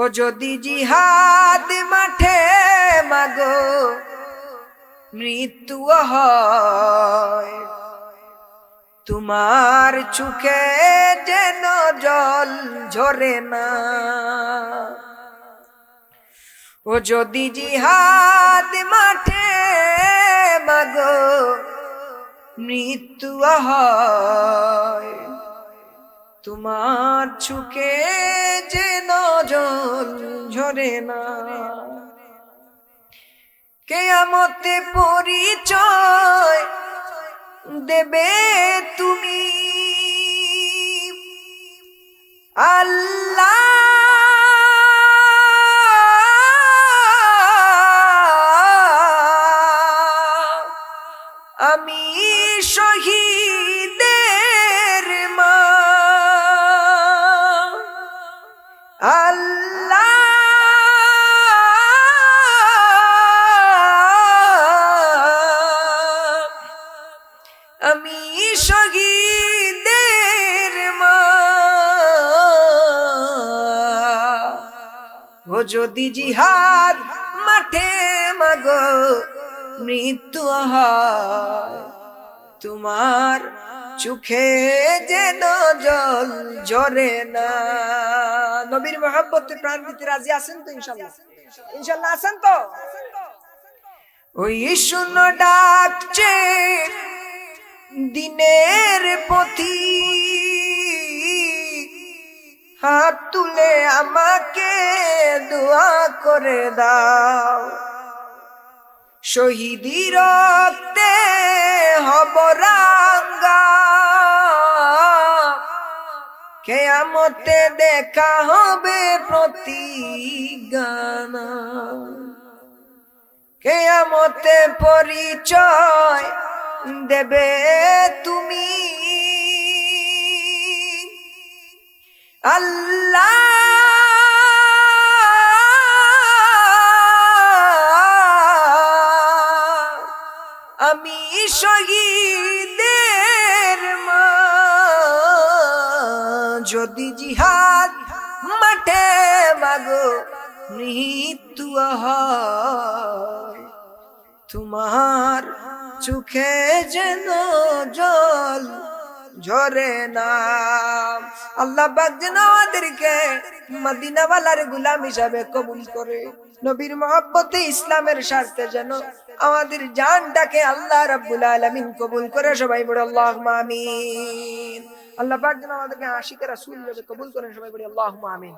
ও যদি জিহাদ মাঠে মাগো মৃত্যু হয়, তোমার চোখে যেন জল ঝরে না। ও যদি জিহাদ মাঠে মাগো মৃত্যু হয়, তোমার চোখে যেন জল ঝরে না। কিয়ামতে পরিচয় দেবে তুমি, আল্লাহ আমি শহীদের মা, আল্লাহ আমি শহীদের মা। ও যদি জিহাদ মাঠে মাগো মৃত্যু হয়, তোমার চোখে যেন জল ঝরে না। নবীর মহব্বতে প্রাণ দিতে রাজি আছেন তো? ইনশাআল্লাহ ইনশাআল্লাহ আছেন তো? ওই শুনো ডাকছে দিনের পথি, হাত তুলে আমাকে দোয়া করে দাও। শহীদি রক্তে হব রাঙ্গা, কিয়ামতে দেখা হবে প্রতিজ্ঞা। কিয়ামতে পরিচয় দেবে তুমি, আল্লাহ আমি শহীদের মা। যদি জিহাদ মাঠে মাগো মৃত্যু হয়, তোমার চোখে যেন জল ঝরে না। আল্লাহ পাক যেন আমাদেরকে মদিনাওয়ালার গোলাম হিসাবে কবুল করে, নবীর মহব্বতে ইসলামের স্বার্থে যেন আমাদের জানটাকে আল্লাহ রাব্বুল আলামিন কবুল করে। সবাই বলে আল্লাহুম্মা আমিন। আল্লাহ পাক যেন আমাদেরকে আশিক রাসূল হিসেবে কবুল করেন। সবাই বলে আল্লাহুম্মা আমিন।